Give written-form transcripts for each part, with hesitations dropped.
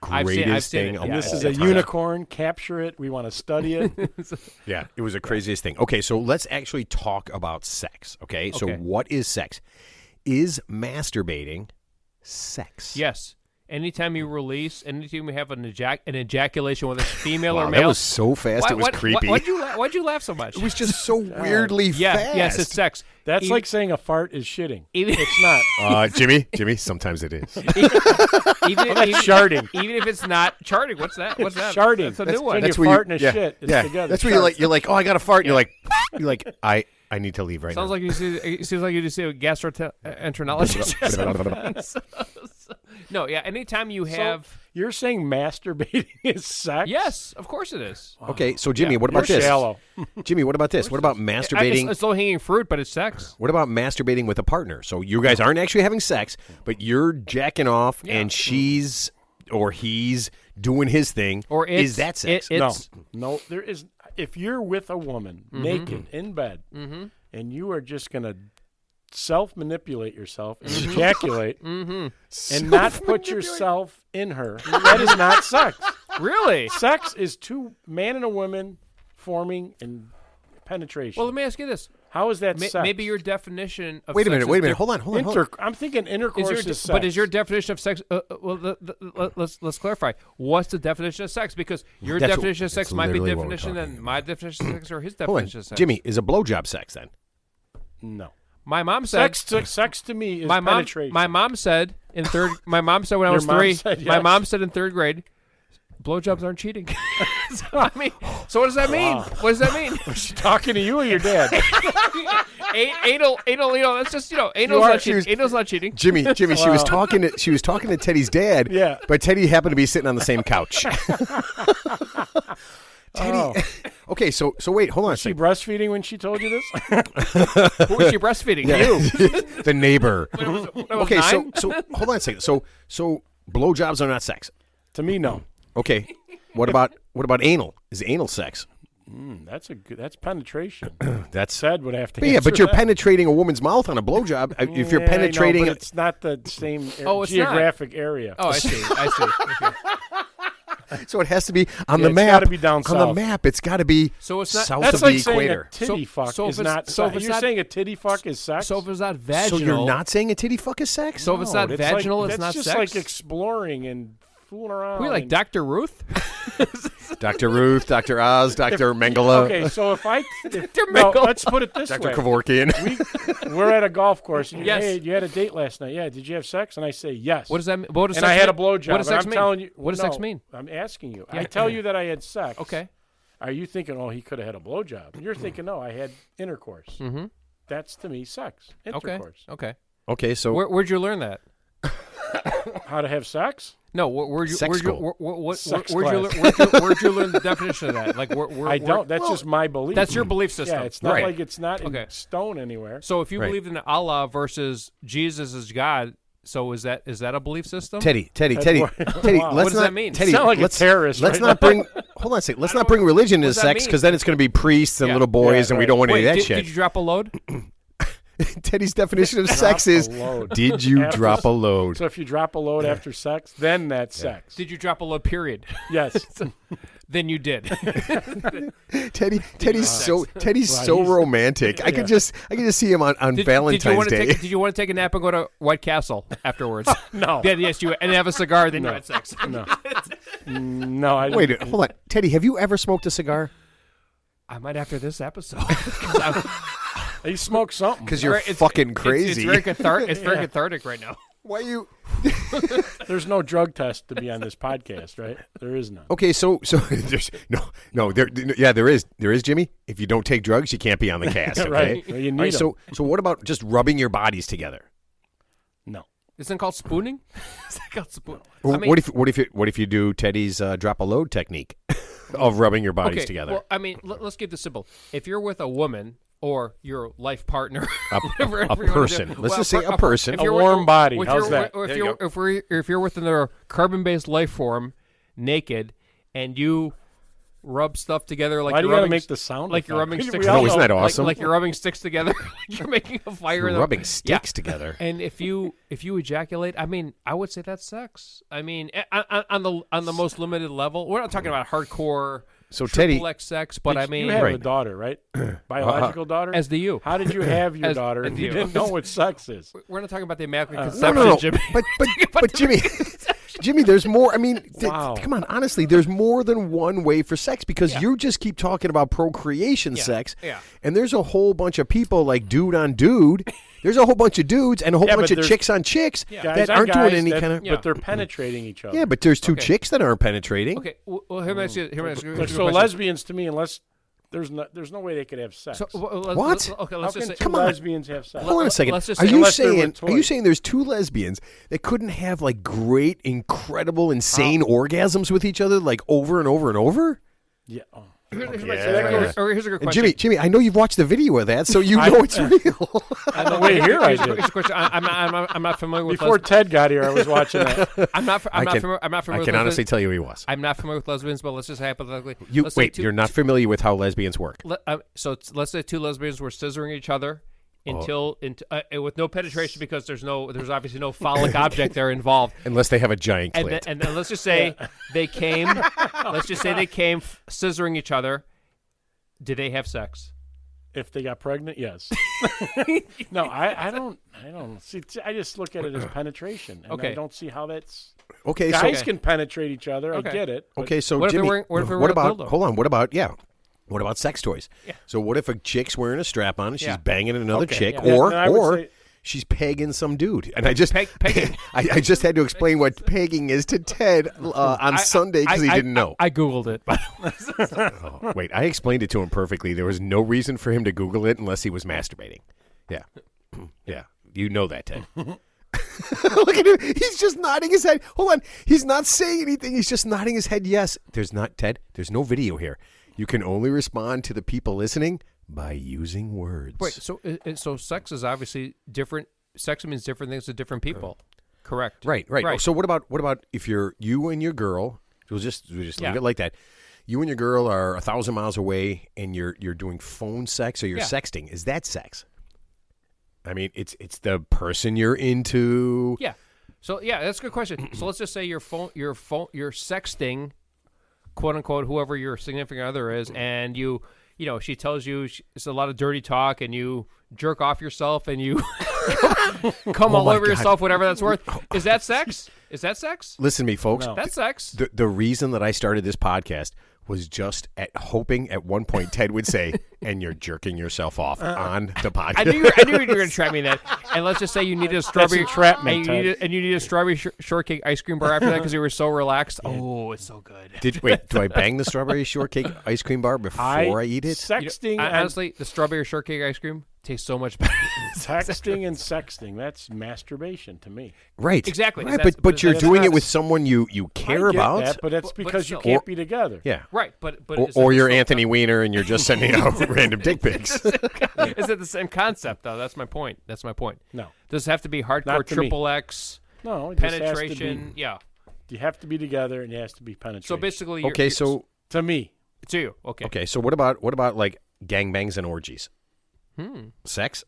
greatest thing. And this is a unicorn. Capture it. We want to study it. Yeah, it was the craziest thing. Okay, so let's actually talk about sex. Okay, so what is sex? Is masturbating sex? Yes. Anytime you release, anytime you have an ejaculation, whether it's female or male. That was so fast. It was creepy. Why'd you laugh so much? It was just so weirdly fast. Yes, it's sex. That's like saying a fart is shitting. It's not. Jimmy, sometimes it is. That's sharding. Even if it's not charting, what's that? Sharding. That's a new one. That's when you fart and a shit. It's together. That's where you're like, oh, I got to fart. And you're like, I need to leave right now. Sounds like it seems like you just see a gastroenterologist. No, yeah. Anytime you have, you're saying masturbating is sex? Yes, of course it is. Wow. Okay, so Jimmy, what about You're this? Shallow. Jimmy, what about this? What about masturbating? It's low hanging fruit, but it's sex. What about masturbating with a partner? So you guys aren't actually having sex, but you're jacking off, and she's or he's doing his thing. Or is that sex? No. There is. If you're with a woman naked in bed, and you are just gonna self-manipulate yourself and ejaculate and not put yourself in her, that is not sex. Really? Sex is two man and a woman forming and penetration. Well, let me ask you this. How is that sex? Maybe your definition of Wait a sex minute. Hold on. I'm thinking intercourse is sex. But is your definition of sex? Let's clarify. What's the definition of sex? Because your definition of sex might be definition than my definition of sex or his definition of sex. Jimmy, is a blowjob sex then? No. My mom said sex to me is penetration. My mom said in third. My mom said when I was 3. My mom said in 3rd grade, blowjobs aren't cheating. So what does that mean? What does that mean? Was she talking to you or your dad? Anal. That's just anal's not cheating. Anal's not cheating. Jimmy. She was talking to Teddy's dad. Yeah. But Teddy happened to be sitting on the same couch. Teddy. Okay, so wait, hold on. Was she breastfeeding when she told you this? Who was she breastfeeding? You, the neighbor. Okay, so hold on a second. So blowjobs are not sex. To me, no. Okay, what about anal? Is anal sex? That's penetration. That's said would have to. But but you're penetrating a woman's mouth on a blowjob. If you're penetrating, but it's not the same geographic area. Oh, I see. Okay. So it has to be on the map. It's got to be down south. On the map, it's got to be south of the equator. Saying a titty fuck is not. So you're saying a titty fuck is sex? So if it's not vaginal, so you're not saying a titty fuck is sex? So if it's not vaginal, it's not sex. It's just like exploring and fooling around. We like Dr. Ruth. Dr. Ruth, Dr. Oz, Dr. Mengele. Okay, so let's put it this way. Dr. Kevorkian. We're at a golf course, and hey, you had a date last night. Yeah, did you have sex? And I say yes. What does that mean? And I had a blowjob. What does sex mean? Telling you, what does sex mean? I'm asking you. I tell you that I had sex. Okay. Are you thinking, he could have had a blowjob? And you're thinking, no, I had intercourse. Mm-hmm. That's, to me, sex. Intercourse. Okay, so where'd you learn that? How to have sex? No, where'd you learn the definition of that? Like, I don't. That's just my belief. That's your belief system. Yeah, it's not like it's not in stone anywhere. So if you believed in Allah versus Jesus as God, so is that a belief system? Teddy. Wow. What does that mean? Teddy, sound like a terrorist. Let's not bring. Hold on a second. Let's not bring religion into sex because then it's going to be priests and little boys, and we don't want any of that shit. Did you drop a load? Teddy's definition of sex is, did you drop a load? So if you drop a load after sex, then that's sex. Did you drop a load, period? Yes. Then you did. Teddy's so romantic. I could just see him on Valentine's Day. Did you want to take a nap and go to White Castle afterwards? No. Yes, and have a cigar, then you had sex. No. Wait, hold on. Teddy, have you ever smoked a cigar? I might after this episode. You smoke something. Because you're fucking crazy. It's very cathartic right now. Why you? There's no drug test to be on this podcast, right? There is none. Okay, so there's no. There is, Jimmy. If you don't take drugs, you can't be on the cast. Okay? Right. Well, you need them. So what about just rubbing your bodies together? No. Isn't it called spooning? Is that called spooning? What if you do Teddy's drop a load technique of rubbing your bodies together? Well, I mean, let's keep this simple. If you're with a woman or your life partner, a person. Let's just say a person, a warm body. How's that? Or if you're within their carbon-based life form, naked, and you rub stuff together like why do you got gotta make the sound like you're rubbing sticks. No, isn't that awesome? Like you're rubbing sticks together. Like you're making a fire. You're rubbing sticks together. And if you ejaculate, I mean, I would say that's sex. I mean, on the most limited level, we're not talking about hardcore. So Teddy, X sex, but I mean, you have a daughter, right? Biological daughter. As do you. How did you have your daughter if you didn't know what sex is? We're not talking about the immaculate conception, no. Jimmy. But Jimmy, Jimmy, there's more. I mean, Wow. come on, honestly, there's more than one way for sex because you just keep talking about procreation sex, and there's a whole bunch of people like dude on dude. There's a whole bunch of dudes and a whole bunch of chicks on chicks that aren't doing any kind of. But they're penetrating each other. Yeah, but there's two chicks that aren't penetrating. Okay, well, here So lesbians, to me, unless there's no way they could have sex. So, what? Okay, How let's can just two say. lesbians have sex? Hold on a second. Let's just Are say- you unless they're with saying toys. there's two lesbians that couldn't have like great, incredible, insane orgasms with each other like over and over and over? Yeah. Oh. Here's a good question. And Jimmy, I know you've watched the video of that, so you know it's real. On the way here, I did. Here's a question. I'm not familiar with. Before Ted got here, I was watching that. I'm not familiar. I with can honestly tell you he was. I'm not familiar with lesbians, but let's just hypothetically. You're not familiar with how lesbians work. Let's say two lesbians were scissoring each other until with no penetration because there's obviously no phallic object there involved. Unless they have a giant clit. And then let's just say they came. Let's just say they came scissoring each other. Did they have sex? If they got pregnant, yes. No, I don't. See, I just look at it as penetration, and I don't see how that's. Okay, guys can penetrate each other. I get it. Okay, so what if Jimmy, what if what about? dildo? Hold on. What about sex toys? Yeah. So what if a chick's wearing a strap on and she's banging another chick, or she's pegging some dude? And I just pegging. I just had to explain what pegging is to Ted on Sunday because he didn't know. I googled it. Wait, I explained it to him perfectly. There was no reason for him to Google it unless he was masturbating. Yeah, yeah, you know that, Ted. Look at him. He's just nodding his head. Hold on. He's not saying anything. He's just nodding his head. Yes. There's no video here. You can only respond to the people listening by using words. Wait, so sex is obviously different. Sex means different things to different people. Correct. Right. So what about if you and your girl? We'll just leave it like that. You and your girl are 1,000 miles away, and you're doing phone sex or you're sexting. Is that sex? I mean, it's the person you're into. Yeah. So that's a good question. So let's just say you're sexting, quote unquote, whoever your significant other is, and she tells you it's a lot of dirty talk, and you jerk off yourself, and you come all over yourself, whatever that's worth. Is that sex? Is that sex? Listen to me, folks. No. That's sex. The reason that I started this podcast was just hoping at one point Ted would say, and you're jerking yourself off on the podcast. I knew you were going to trap me in that. And let's just say you needed a strawberry entrapment, and you needed a strawberry shortcake ice cream bar after that because you were so relaxed. Yeah. Oh, it's so good. Do I bang the strawberry shortcake ice cream bar before I eat it? Sexting, honestly, the strawberry shortcake ice cream tastes so much better. Texting and sexting, that's masturbation to me. Right. Exactly. Right, but you're doing it with someone you care about. That, but that's because you can't be together. Yeah. Right, but or you're Anthony Weiner and you're just sending out random dick pics. Is it the same concept though? That's my point. No. Does it have to be hardcore triple X? No, it just penetration. has to be, you have to be together and it has to be penetration. So basically, to me, to you, okay. Okay, so what about like gangbangs and orgies? Sex?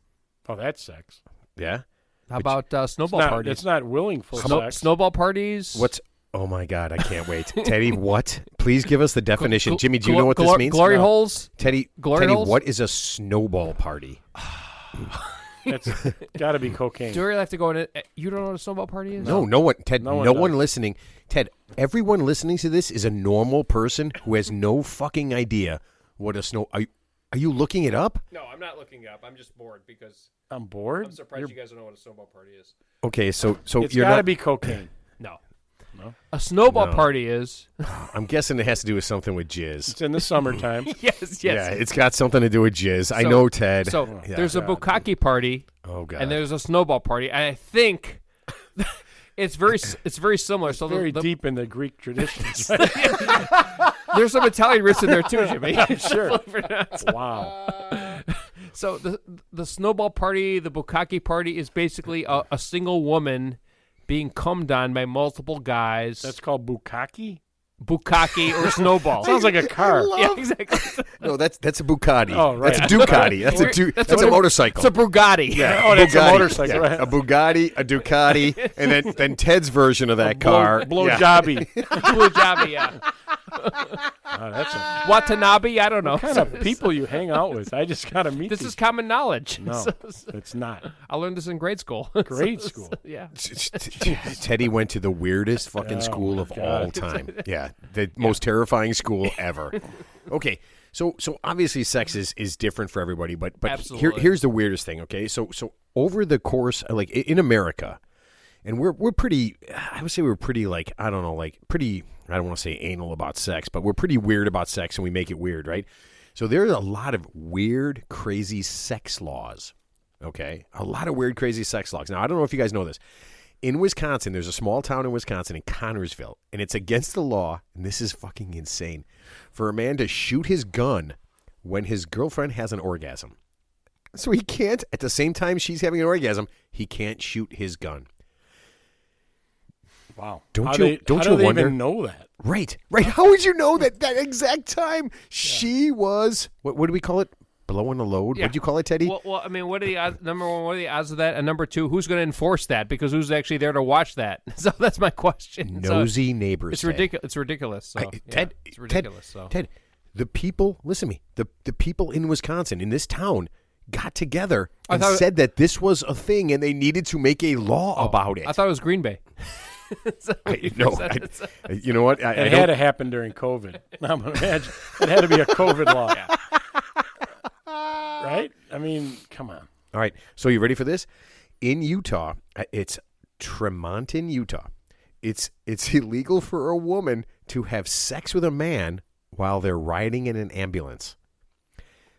Oh, that's sex. Yeah. How about snowball parties? It's not willingful sex. Snowball parties. Oh my God, I can't wait. Teddy, what? Please give us the definition. Jimmy, do you know what this means? Glory holes? Teddy, holes? What is a snowball party? It's got to be cocaine. Do we really have to go in it? You don't know what a snowball party is? No one. Ted, no one listening. Ted, everyone listening to this is a normal person who has no fucking idea what a snow. Are you looking it up? No, I'm not looking it up. I'm just bored because I'm bored. I'm surprised you guys don't know what a snowball party is. Okay, so it's you're got to not be cocaine. No. A snowball party is. I'm guessing it has to do with something with jizz. It's in the summertime. Yes. Yeah, it's got something to do with jizz. I know, Ted. So there's a bukkake party. Oh God. And there's a snowball party. And I think it's very similar. So very deep in the Greek traditions. There's some Italian roots in there too, Jimmy. I'm sure. Wow. So the snowball party, the bukkake party, is basically a single woman being cummed on by multiple guys. That's called bukkake? bukkake, or snowball. Sounds like a car. Yeah, exactly. No, that's a Bugatti. Oh, right. That's a Ducati. That's a motorcycle. It's a Bugatti. Yeah. Oh, that's a motorcycle. Yeah. Right. A Bugatti, a Ducati, and then Ted's version of that car. Blow Yeah. jobby. Blue Jobby, yeah. Oh, that's a Watanabe, I don't know. kind of people you hang out with. I just got to meet This these. is common knowledge. No, So- it's not. I learned this in grade school. Grade school. Yeah. Teddy went to the weirdest fucking Oh, school my of God. all time. Yeah, the most terrifying school ever. Okay, so obviously sex is different for everybody, but Absolutely. here's the weirdest thing. Okay, so over the course, like in America, and we're pretty. I would say we're pretty like I don't know, like pretty. I don't want to say anal about sex, but we're pretty weird about sex, and we make it weird, right? So there's a lot of weird, crazy sex laws. Okay, a lot of weird, crazy sex laws. Now I don't know if you guys know this. In Wisconsin, there's a small town in Wisconsin, in Connersville, and it's against the law, and this is fucking insane, for a man to shoot his gun when his girlfriend has an orgasm. So he can't, at the same time she's having an orgasm, he can't shoot his gun. Wow. Don't How you they wonder? even know that? Right. How would you know that exact time she was, what do we call it? Blowing a load? Yeah. What'd you call it, Teddy? Well, I mean, what are the odds? Number one, what are the odds of that? And number two, who's going to enforce that? Because who's actually there to watch that? So that's my question. Nosy neighbors. It's say. ridiculous. It's ridiculous. So, yeah, Ted, it's ridiculous. Ted, the people, listen to me, the people in Wisconsin, in this town, got together and said that this was a thing and they needed to make a law about it. I thought it was Green Bay. You know what? It had to happen during COVID. I'm imagine it had to be a COVID law. Right? I mean, come on. All right. So you ready for this? In Utah, it's Tremonton, Utah. It's illegal for a woman to have sex with a man while they're riding in an ambulance.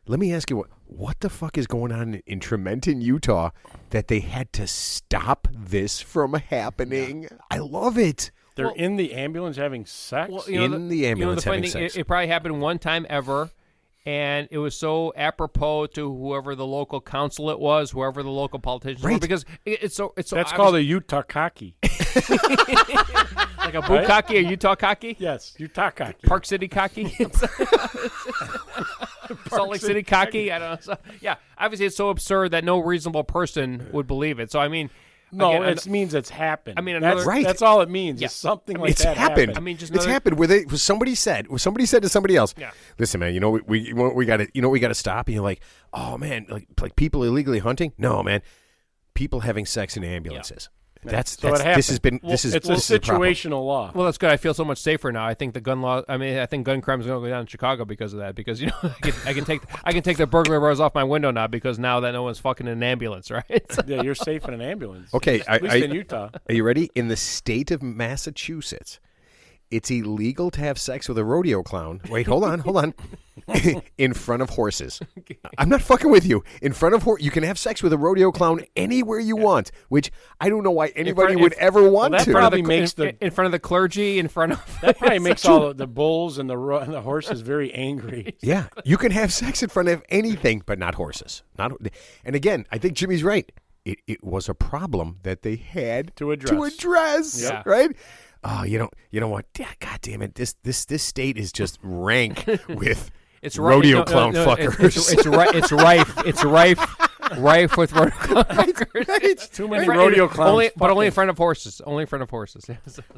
Let me ask you, what the fuck is going on in Tremonton, Utah, that they had to stop this from happening? I love it. They're in the ambulance having sex? Well, In the ambulance funny having thing, sex. it probably happened one time ever, and it was so apropos to whoever the local council it was, whoever the local politicians were, Right. because it's so That's called a Utah cocky. like a bukkake, a Utah cocky, Yes, Utah cocky. Park City cocky, Salt Lake City cocky. I don't know. So, yeah, obviously it's so absurd that no reasonable person would believe it. So I mean, No, again, it means it's happened. I mean, that's, another- Right. that's all it means. Yeah. Is something like It's that happened. I mean, just it's another- happened where somebody said to somebody else, Yeah. listen, man, we got to stop. And you're like, oh man, like people illegally hunting? No, man, people having sex in ambulances. That's So it happened. this has been Well, this is it's this a is a problem. situational law. Well, that's good. I feel so much safer now. I think the gun law. I mean, I think gun crime is going to go down in Chicago because of that. Because I can take the burglar bars off my window now because now that no one's fucking in an ambulance, right? Yeah, you're safe in an ambulance. Okay, At least in Utah. Are you ready? In the state of Massachusetts, it's illegal to have sex with a rodeo clown. Wait, hold on. In front of horses. I'm not fucking with you. In front of you can have sex with a rodeo clown anywhere you want, which I don't know why anybody would ever want that to. probably makes in front of the clergy, in front of That probably makes all the bulls and the horses very angry. Yeah, you can have sex in front of anything, but not horses. And again, I think Jimmy's right. It was a problem that they had To address. Yeah. right? Oh, you know what? Yeah, God damn it! This state is just rank with rodeo clown fuckers. It's rife with rodeo clown fuckers. Too many rodeo clowns. But only in front of horses. Only in front of horses.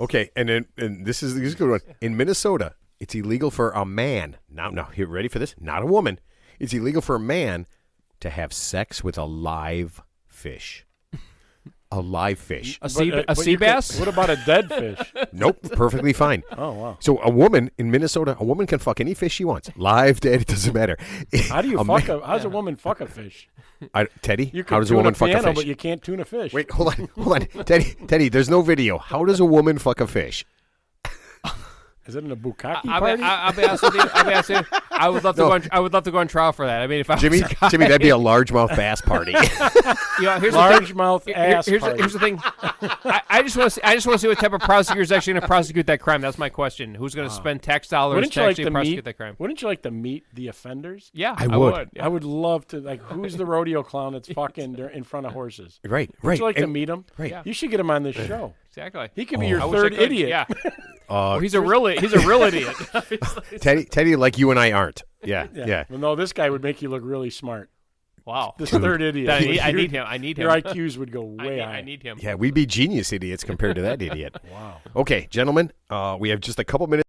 Okay, and this is a good one. In Minnesota, it's illegal for a man. Now, you ready for this? Not a woman. It's illegal for a man to have sex with a live fish. A live fish. A sea But sea you could- bass. What about a dead fish? Nope, perfectly fine. Oh, wow. So a woman in Minnesota, a woman can fuck any fish she wants. Live, dead, it doesn't matter. How do you A fuck man- a? How's a woman fuck a fish? Teddy, You can how does a tune woman a fuck piano, a fish? but you can't tune a fish. Wait, hold on. Teddy, there's no video. How does a woman fuck a fish? Is it in a bukkake I'll party? be honest with you. I would love to go. I would love to go on trial for that. I mean, if I Jimmy, was a guy- that'd be a largemouth bass party. Here's the thing. Largemouth ass Here's party. the thing. I just want to see what type of prosecutor is actually going to prosecute that crime. That's my question. Who's going to spend tax dollars Wouldn't to you like actually to prosecute meet? that crime? Wouldn't you like to meet the offenders? Yeah, I would. Yeah. I would love to. Like, who's the rodeo clown that's fucking in front of horses? Right. Would you like And- to meet him? Right. Yeah. You should get him on this show. exactly. He could be your I wish I third could. idiot. Yeah. Well, he's a real idiot. Teddy, like you and I aren't. Yeah. Well, no, this guy would make you look really smart. Wow. This third idiot. I need him. I need him. Your IQs would go way high. I need him. Yeah, we'd be genius idiots compared to that idiot. Wow. Okay, gentlemen, we have just a couple minutes.